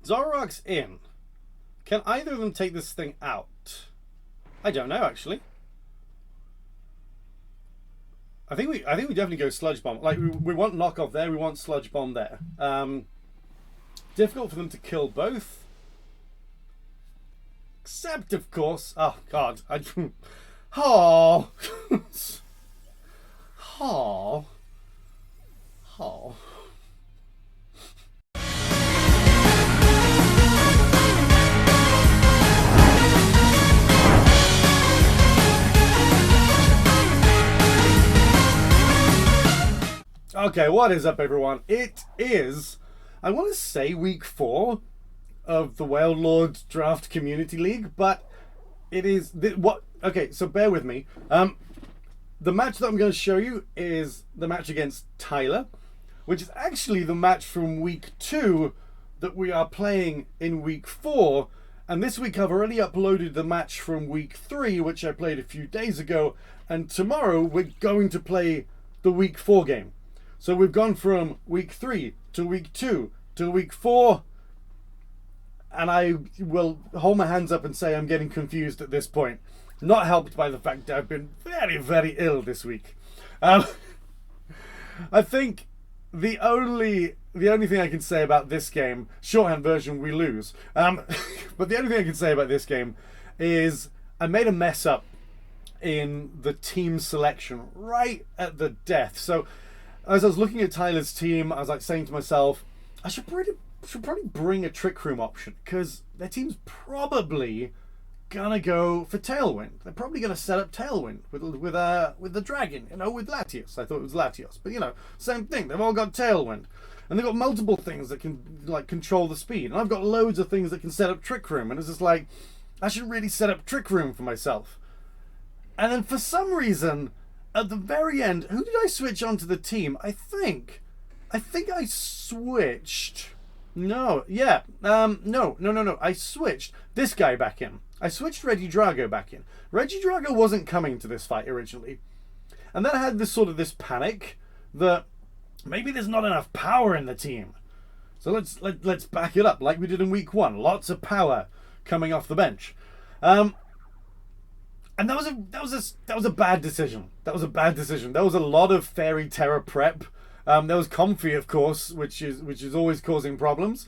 Zoroark's in. Can either of them take this thing out? I don't know, actually. I think we definitely go Sludge Bomb. Like, we want knockoff there, we want Sludge Bomb there. Difficult for them to kill both. Except, of course... Oh, God. Oh. Oh. Oh. Okay, what is up, everyone? It is, I want to say, week 4 of the Wailord Draft Community League, but it is what? Okay, so bear with me. The match that I'm going to show you is the match against Tyler, which is actually the match from week 2 that we are playing in week 4. And this week I've already uploaded the match from week 3, which I played a few days ago. And tomorrow we're going to play the week 4 game. So we've gone from week 3 to week 2 to week 4. And I will hold my hands up and say I'm getting confused at this point. Not helped by the fact that I've been very, very ill this week. I think the only thing I can say about this game, shorthand version, we lose. But the only thing I can say about this game is I made a mess up in the team selection right at the death. So as I was looking at Tyler's team, I was like saying to myself, I should probably bring a Trick Room option, because their team's probably gonna go for Tailwind. They're probably gonna set up Tailwind with the dragon, with Latios. I thought it was Latios, but same thing. They've all got Tailwind, and they've got multiple things that can control the speed. And I've got loads of things that can set up Trick Room, and it's just like I should really set up Trick Room for myself. And then for some reason, at the very end, who did I switch onto the team? I think I switched. No. I switched this guy back in. I switched Regidrago back in. Regidrago wasn't coming to this fight originally. And then I had this panic that maybe there's not enough power in the team. So let's back it up like we did in week 1. Lots of power coming off the bench. And that was a bad decision. That was a bad decision. There was a lot of Fairy Terror prep. There was Comfy, of course, which is always causing problems.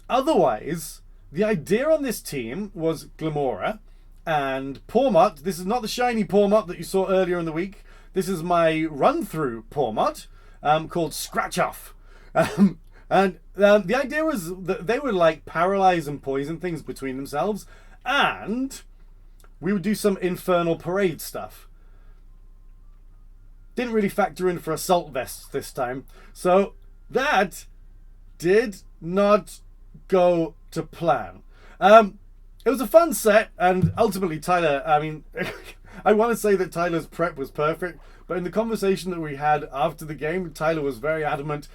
Otherwise, the idea on this team was Glamora and Pawmot. This is not the shiny Pawmot that you saw earlier in the week. This is my run-through Pawmot called Scratch Off. And the idea was that they would paralyze and poison things between themselves, and we would do some Infernal Parade stuff. Didn't really factor in for Assault Vests this time. So that did not go to plan. It was a fun set, and ultimately Tyler, I want to say that Tyler's prep was perfect, but in the conversation that we had after the game, Tyler was very adamant.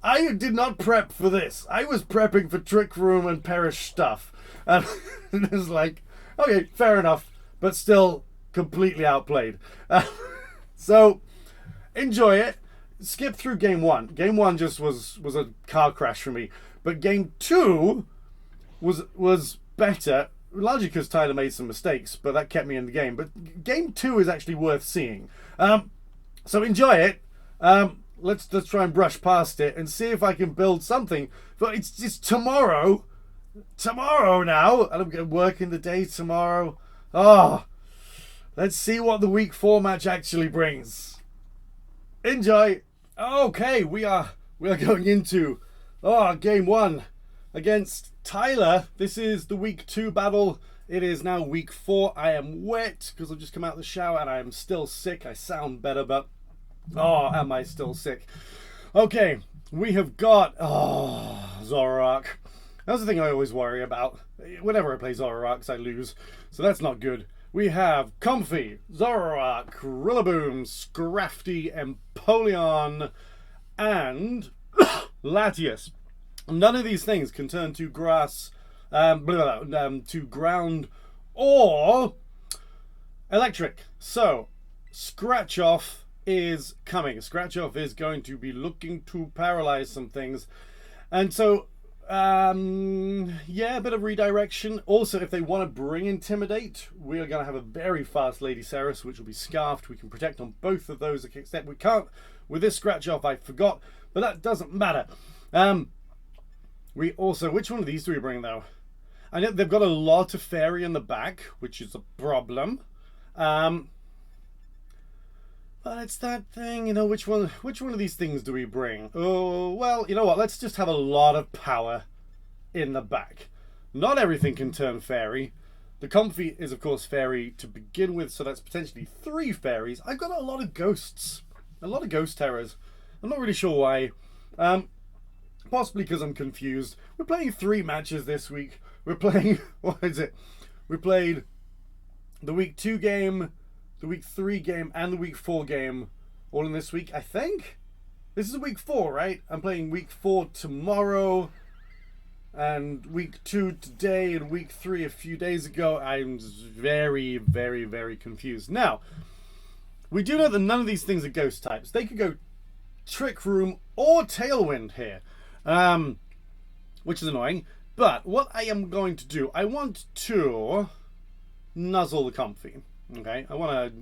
I did not prep for this. I was prepping for Trick Room and Perish stuff. And it was like, okay, fair enough, but still completely outplayed. So enjoy it. Skip through game 1. Game 1 just was a car crash for me. But game 2 was better, largely because Tyler made some mistakes, but that kept me in the game. But game 2 is actually worth seeing. So enjoy it. Let's try and brush past it and see if I can build something. But it's just tomorrow. Tomorrow now. And I'm going to work in the day tomorrow. Oh, let's see what the week 4 match actually brings. Enjoy. Okay, we are going into game 1 against Tyler. This is the week 2 battle. It is now week 4. I am wet because I've just come out of the shower and I am still sick. I sound better, but am I still sick? Okay, we have got Zoroark. That's the thing I always worry about. Whenever I play Zoroarks, I lose, so that's not good. We have Comfy, Zoroark, Rillaboom, Scrafty, Empoleon, and Latios. None of these things can turn to grass, to ground, or electric. So, Scratch Off is coming. Scratch Off is going to be looking to paralyze some things. And so, yeah, a bit of redirection. Also, if they want to bring Intimidate, we are going to have a very fast Lady Ceres, which will be Scarfed. We can protect on both of those, except we can't with this scratch off, I forgot, but that doesn't matter. We also, which one of these do we bring, though? I know they've got a lot of Fairy in the back, which is a problem. But it's that thing, you know, which one of these things do we bring? Oh, well, you know what? Let's just have a lot of power in the back. Not everything can turn Fairy. The Comfy is, of course, Fairy to begin with, so that's potentially 3 Fairies. I've got a lot of Ghosts. A lot of Ghost Terrors. I'm not really sure why. Possibly because I'm confused. We're playing 3 matches this week. We're playing... What is it? We played the week 2 game... the week 3 game and the week 4 game all in this week, I think. This is week 4, right? I'm playing week 4 tomorrow and week 2 today and week 3 a few days ago. I'm very, very, very confused. Now, we do know that none of these things are ghost types. They could go Trick Room or Tailwind here, which is annoying. But what I am going to do, I want to nuzzle the Comfy. Okay, I want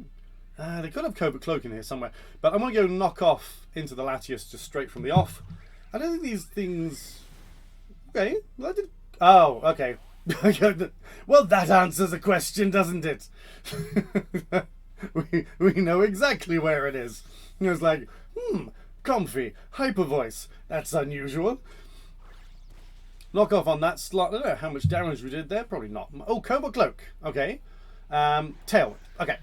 to... they could have Cobra Cloak in here somewhere. But I want to go knock off into the Latius just straight from the off. I don't think these things... Okay, well, I did... Oh, okay. Well, that answers the question, doesn't it? we know exactly where it is. It was like, Comfy, Hyper Voice. That's unusual. Knock off on that slot. I don't know how much damage we did there. Probably not. Oh, Cobra Cloak. Okay. Tailwind. Okay.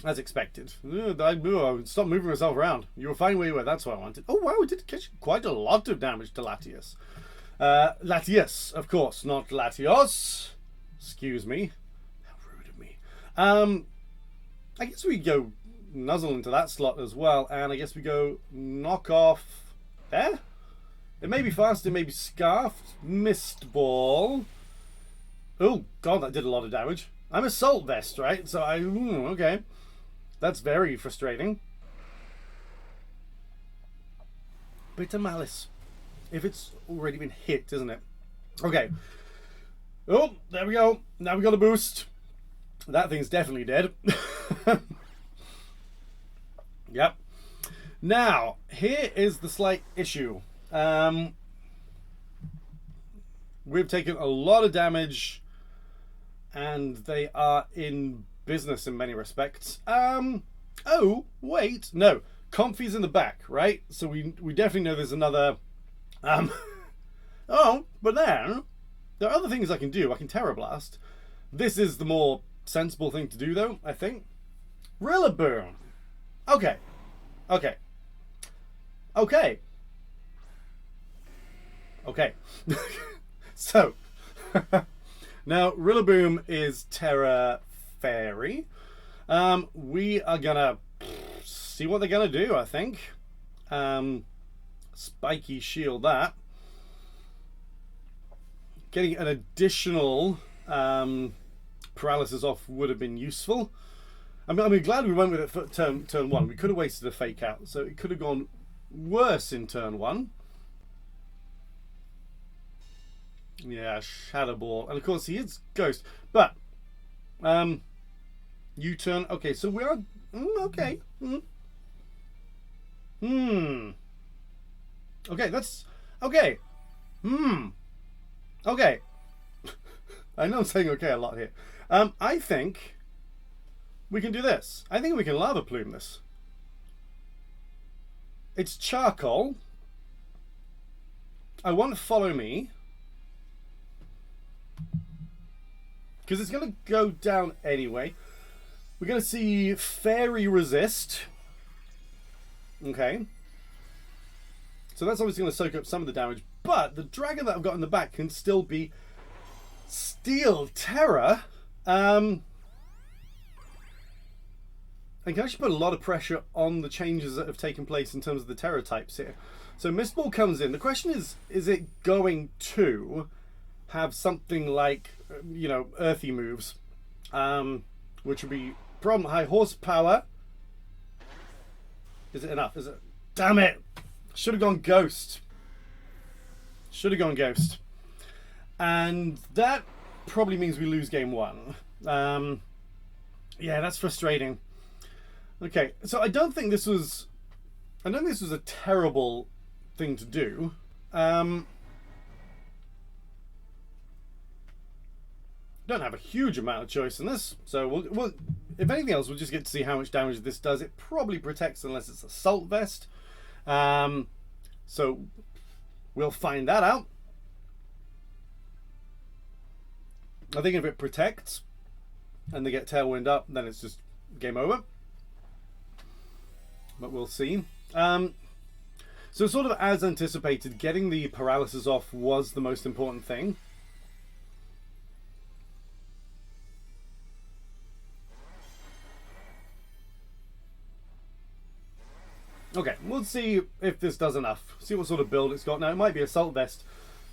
As expected. Stop moving myself around. You were fine where you were. That's what I wanted. Oh, wow. We did catch quite a lot of damage to Latius. Latius, of course. Not Latios. Excuse me. How rude of me. I guess we go nuzzle into that slot as well. And I guess we go knock off there. It may be fast. It may be Scarfed. Mist Ball. Oh, God, that did a lot of damage. I'm Assault Vest, right? So okay. That's very frustrating. Bitter Malice. If it's already been hit, isn't it? Okay. Oh, there we go. Now we got a boost. That thing's definitely dead. Yep. Now, here is the slight issue. We've taken a lot of damage and they are in business in many respects. Oh, wait. No. Comfy's in the back, right? So we definitely know there's another... Oh, but then there are other things I can do. I can Terror Blast. This is the more sensible thing to do, though, I think. Rillaboom. Okay. Okay. Okay. Okay. So, now Rillaboom is Terra Fairy. We are gonna see what they're gonna do, I think. Spiky Shield that. Getting an additional paralysis off would have been useful. I'm glad we went with it for turn 1. We could have wasted a fake out, so it could have gone worse in turn 1. Yeah, Shadow Ball. And of course he is Ghost. But U-turn. Okay, so we are okay. Okay, that's okay. Okay. I know I'm saying okay a lot here. I think we can do this. I think we can Lava Plume this. It's charcoal. I want to follow me. Because it's going to go down anyway. We're going to see Fairy Resist. Okay. So that's obviously going to soak up some of the damage. But the dragon that I've got in the back can still be Steel Terror. And can actually put a lot of pressure on the changes that have taken place in terms of the terror types here. So Mist Ball comes in. The question is it going to have something like, you know, earthy moves, which would be problem high horsepower. Is it enough? Is it? Damn it! Should have gone Ghost. Should have gone Ghost. And that probably means we lose game 1. Yeah, that's frustrating. Okay, so I don't think this was a terrible thing to do. Don't have a huge amount of choice in this, so we'll if anything else, we'll just get to see how much damage this does. It probably protects unless it's Assault Vest. So we'll find that out. I think if it protects and they get Tailwind up, then it's just game over. But we'll see. So sort of as anticipated, getting the paralysis off was the most important thing. Okay, we'll see if this does enough. See what sort of build it's got. Now, it might be Assault Vest,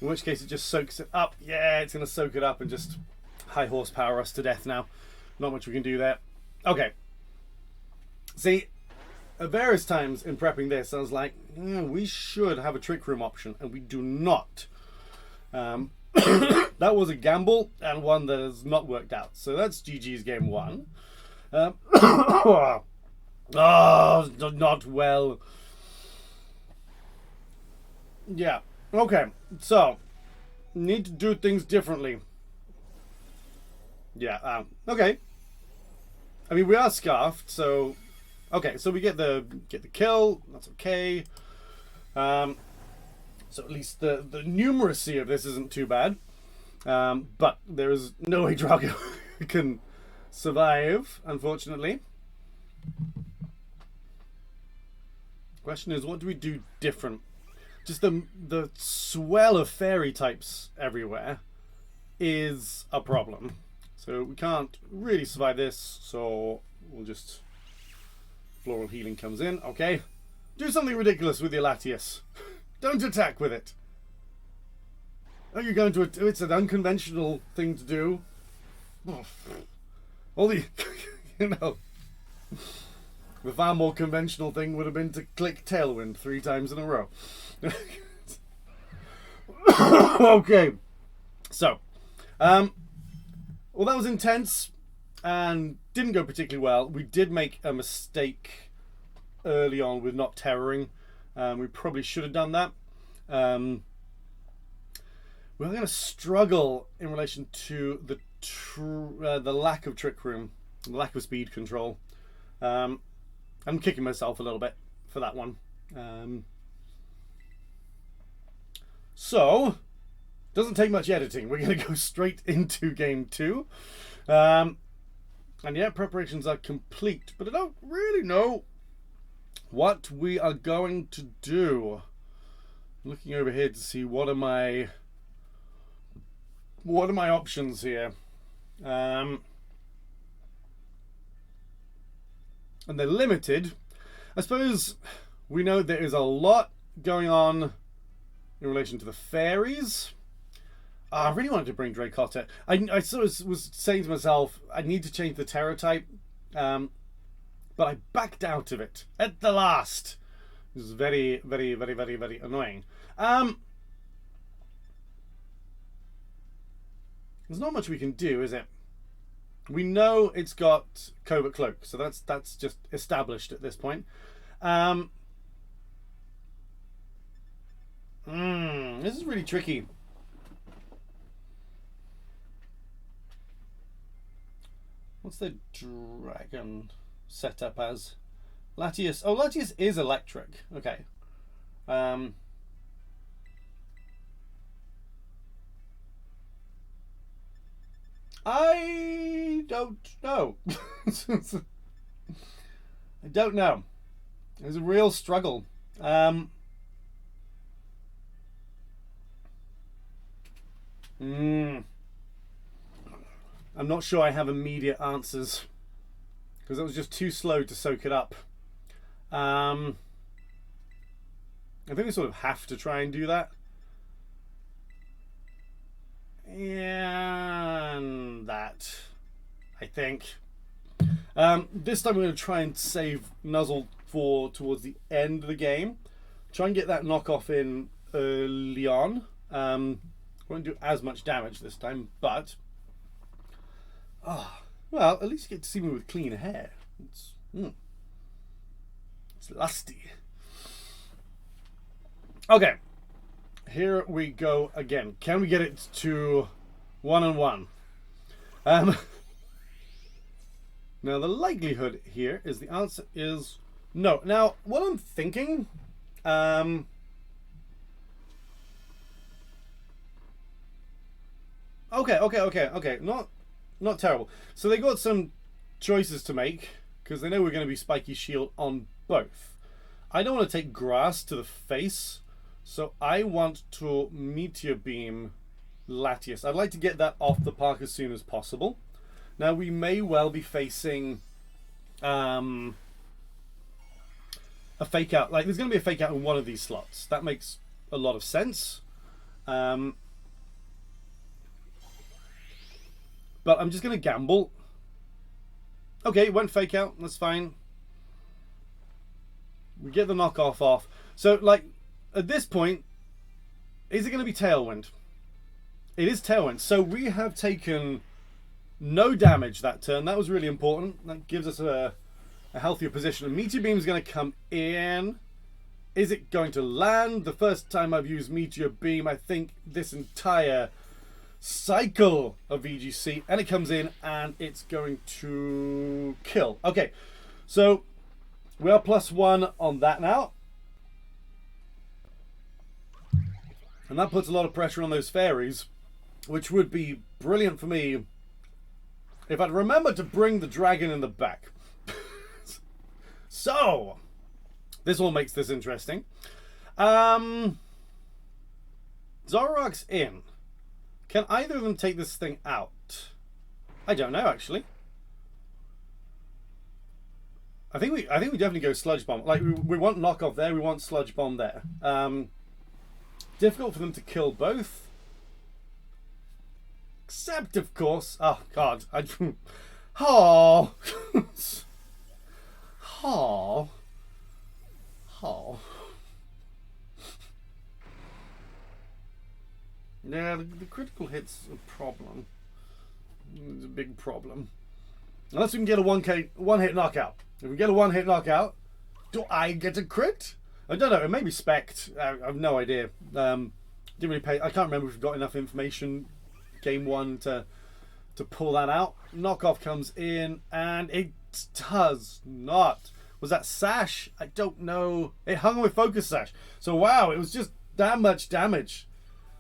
in which case it just soaks it up. Yeah, it's going to soak it up and just high horsepower us to death now. Not much we can do there. Okay. See, at various times in prepping this, I was like, we should have a Trick Room option, and we do not. That was a gamble, and one that has not worked out. So that's GG's game 1. Oh, not well. Yeah. Okay. So, need to do things differently. Yeah. Okay. I mean, we are scarfed, so okay. So we get the kill. That's okay. So at least the numeracy of this isn't too bad. But there is no way Drago can survive, unfortunately. Question is, what do we do different? Just the swell of fairy types everywhere is a problem. So we can't really survive this, so we'll just... Floral Healing comes in, okay. Do something ridiculous with your Latias. Don't attack with it. Are you going to... It's an unconventional thing to do. All the... you know... The far more conventional thing would have been to click Tailwind 3 times in a row. Okay. So, well, that was intense and didn't go particularly well. We did make a mistake early on with not terroring. We probably should have done that. We're going to struggle in relation to the lack of Trick Room, the lack of speed control. I'm kicking myself a little bit for that one. So, doesn't take much editing. We're going to go straight into game 2. And yeah, preparations are complete, but I don't really know what we are going to do. Looking over here to see what are my options here. And they're limited. I suppose we know there is a lot going on in relation to the fairies. I really wanted to bring Dracotta. I sort of was saying to myself, I need to change the terror type, but I backed out of it at the last. It was very, very, very, very, very annoying. There's not much we can do, is it? We know it's got Covert Cloak, so that's just established at this point. This is really tricky. What's the dragon set up as? Latias. Oh, Latias is electric. Okay. I don't know. I don't know. It was a real struggle. I'm not sure I have immediate answers because it was just too slow to soak it up. I think we sort of have to try and do that. And that, I think. This time we're going to try and save Nuzzle for towards the end of the game. Try and get that knockoff in early on. Won't do as much damage this time, but well, at least you get to see me with clean hair. It's lusty. Okay, here we go again. Can we get it to 1-1? Now the likelihood here is the answer is no. Now what I'm thinking, okay, not terrible. So they got some choices to make because they know we're going to be spiky shield on both. I don't want to take grass to the face, so I want to meteor beam Latias. I'd like to get that off the park as soon as possible. Now we may well be facing a fake out. Like there's going to be a fake out in one of these slots. That makes a lot of sense. But I'm just going to gamble. Okay, it went fake out. That's fine. We get the knockoff off. So, like, at this point, is it going to be Tailwind? It is Tailwind. So we have taken no damage that turn. That was really important. That gives us a healthier position. And Meteor Beam is going to come in. Is it going to land? The first time I've used Meteor Beam, I think, this entire cycle of VGC. And it comes in and it's going to kill. Okay, so we are +1 on that now. And that puts a lot of pressure on those fairies, which would be brilliant for me if I'd remember to bring the dragon in the back. So, this all makes this interesting. Zoroark's in. Can either of them take this thing out? I don't know, actually. I think we definitely go Sludge Bomb. Like, we want knockoff there, we want Sludge Bomb there. Difficult for them to kill both. Except, of course... Oh, God. Oh. Oh. Oh. Yeah, the critical hit's a problem. It's a big problem. Unless we can get a one-hit knockout. If we get a one-hit knockout, do I get a crit? I don't know. It may be spec'd. I have no idea. Didn't really pay. I can't remember if we've got enough information game one to pull that out. Knockoff comes in and it does not. Was that Sash? I don't know. It hung with Focus Sash. So wow, it was just that much damage.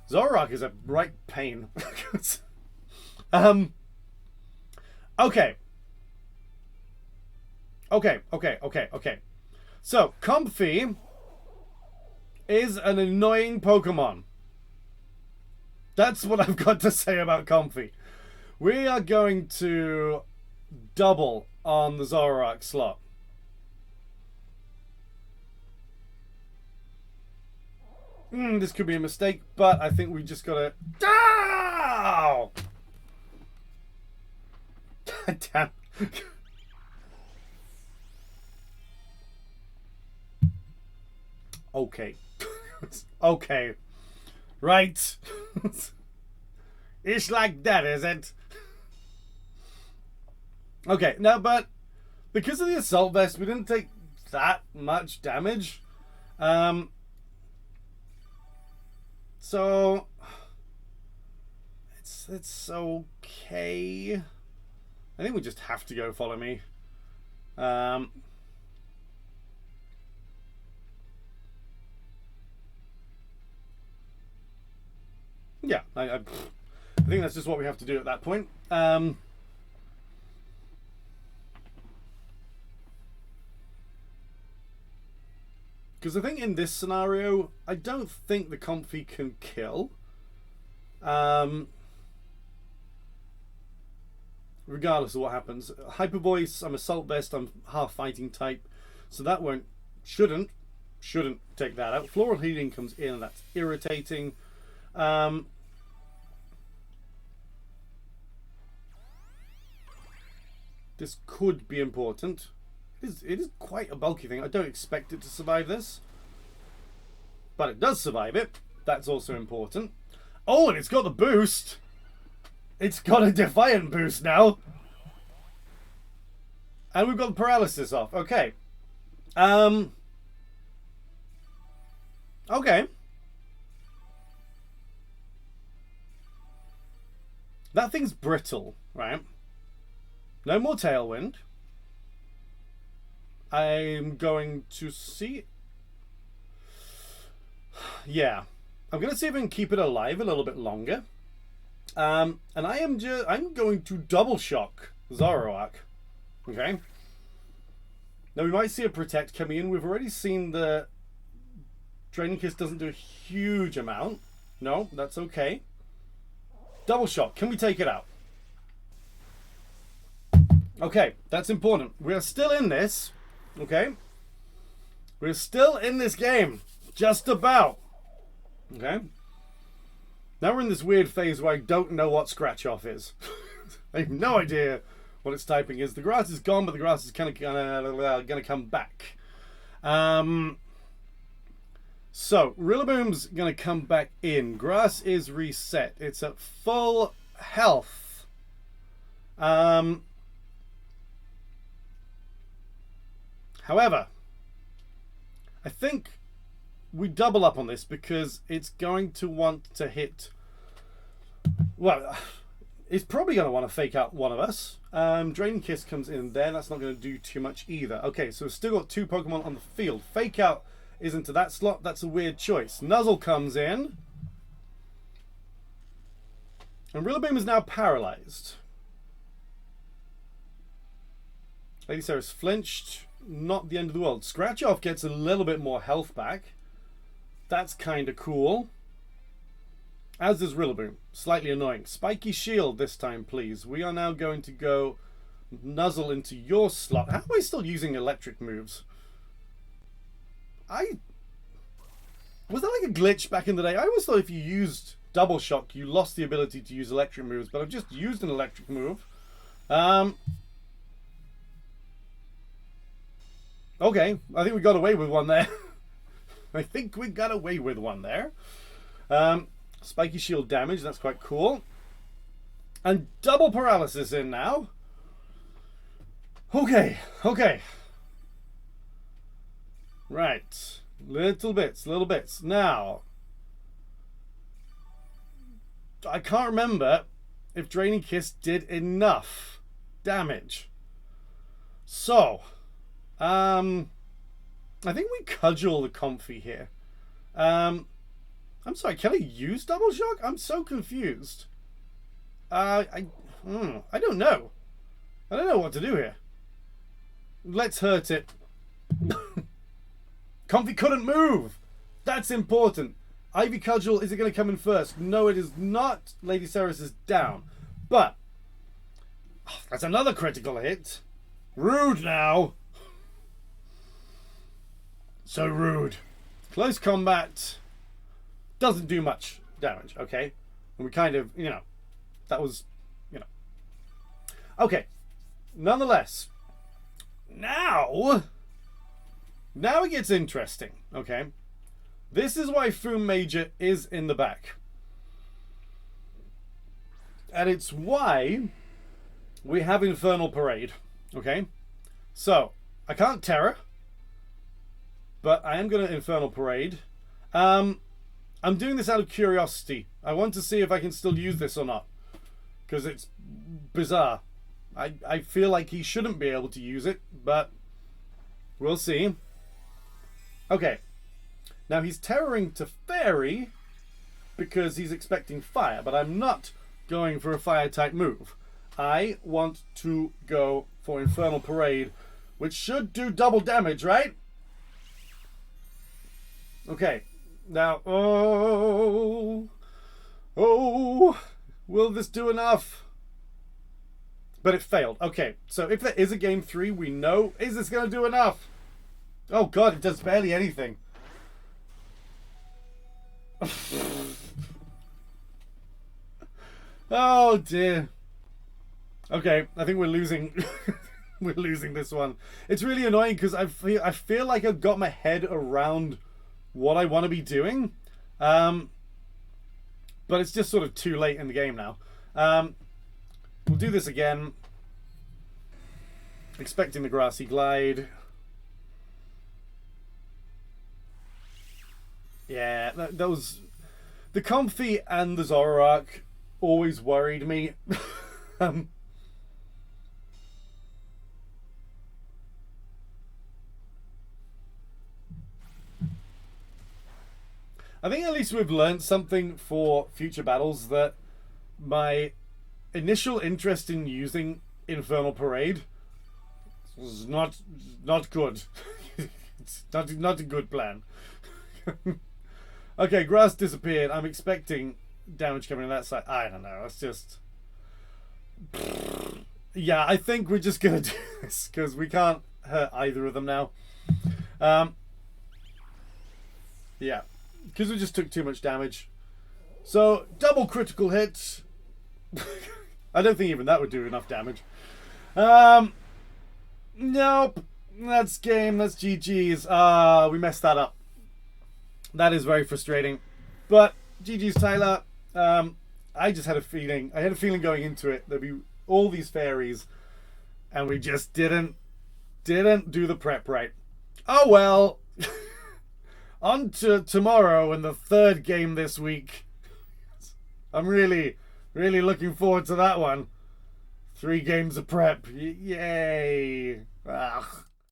Zoroark is a right pain. Okay. Okay. So, Comfy is an annoying Pokemon. That's what I've got to say about Comfy. We are going to double on the Zoroark slot. This could be a mistake, but I think we just gotta... Oh! Damn. Okay. Okay. Right. It's like that, is it? Okay, now, but because of the Assault Vest, we didn't take that much damage. So it's okay. I think we just have to go Follow Me. Yeah, I think that's just what we have to do at that point. Because I think in this scenario, I don't think the Comfy can kill. Regardless of what happens. Hyper Voice, I'm Assault Vest, I'm half fighting type. So that shouldn't take that out. Floral Healing comes in and that's irritating. This could be important. It is quite a bulky thing. I don't expect it to survive this. But it does survive it. That's also important. Oh, and it's got the boost. It's got a Defiant boost now. And we've got the paralysis off. Okay. Okay. That thing's brittle, right? No more Tailwind. I'm going to see... Yeah. I'm going to see if I can keep it alive a little bit longer. And I'm going to double shock Zoroark. Okay. Now we might see a Protect coming in. We've already seen the Draining Kiss doesn't do a huge amount. No, that's okay. Double shock. Can we take it out? Okay, that's important. We are still in this. Okay. We're still in this game. Just about. Okay. Now we're in this weird phase where I don't know what Scratch Off is. I have no idea what its typing is. The grass is gone, but the grass is kind of gonna come back. So Rillaboom's gonna come back in. Grass is reset. It's at full health. However, I think we double up on this because it's going to want to hit. Well, it's probably going to want to fake out one of us. Draining Kiss comes in there. That's not going to do too much either. Okay, so we've still got two Pokemon on the field. Fake out is into that slot. That's a weird choice. Nuzzle comes in. And Rillaboom is now paralyzed. Lady Sarah's flinched. Not the end of the world. Scratch Off gets a little bit more health back. That's kind of cool. As does Rillaboom. Slightly annoying. Spiky Shield this time, please. We are now going to go Nuzzle into your slot. How am I still using electric moves? Was that like a glitch back in the day? I always thought if you used Double Shock, you lost the ability to use electric moves, but I've just used an electric move. Okay, I think we got away with one there. I think we got away with one there. Spiky Shield damage, that's quite cool. And double paralysis in now. Okay. Right. Little bits. Now, I can't remember if Draining Kiss did enough damage. So, I think we cudgel the Comfy here. I'm sorry, can I use Double Shock? I'm so confused. I don't know. I don't know what to do here. Let's hurt it. Comfy couldn't move. That's important. Ivy Cudgel, is it going to come in first? No, it is not. Lady Ceres is down. But, that's another critical hit. Rude now. So rude. Close combat doesn't do much damage, okay? And we kind of, that was, Okay. Nonetheless, now it gets interesting, okay? This is why Foom Major is in the back. And it's why we have Infernal Parade, okay? So, I can't Terror, but I am going to Infernal Parade. I'm doing this out of curiosity. I want to see if I can still use this or not. Because it's bizarre. I feel like he shouldn't be able to use it, but we'll see. Okay. Now he's terroring to Fairy because he's expecting fire, but I'm not going for a fire type move. I want to go for Infernal Parade, which should do double damage, right? Okay. Now, oh, will this do enough? But it failed. Okay, so if there is a game 3, we know, is this going to do enough? Oh god, it does barely anything. Oh dear. Okay, I think we're losing. We're losing this one. It's really annoying because I feel like I've got my head around what I want to be doing. but it's just sort of too late in the game now. We'll do this again. Expecting the Grassy Glide. Yeah, those... The Comfy and the Zoroark always worried me. I think at least we've learned something for future battles, that my initial interest in using Infernal Parade was not good. It's not a good plan. Okay, grass disappeared. I'm expecting damage coming on that side. I don't know. It's just... Yeah, I think we're just going to do this because we can't hurt either of them now. Yeah, because we just took too much damage. So, double critical hit. I don't think even that would do enough damage. Nope. That's game. That's GG's. We messed that up. That is very frustrating. But GG's, Tyler. I just had a feeling. I had a feeling going into it there'd be all these fairies, and we just didn't do the prep right. Oh well. On to tomorrow and the third game this week. I'm really looking forward to that one. 3 games of prep. Yay. Ugh.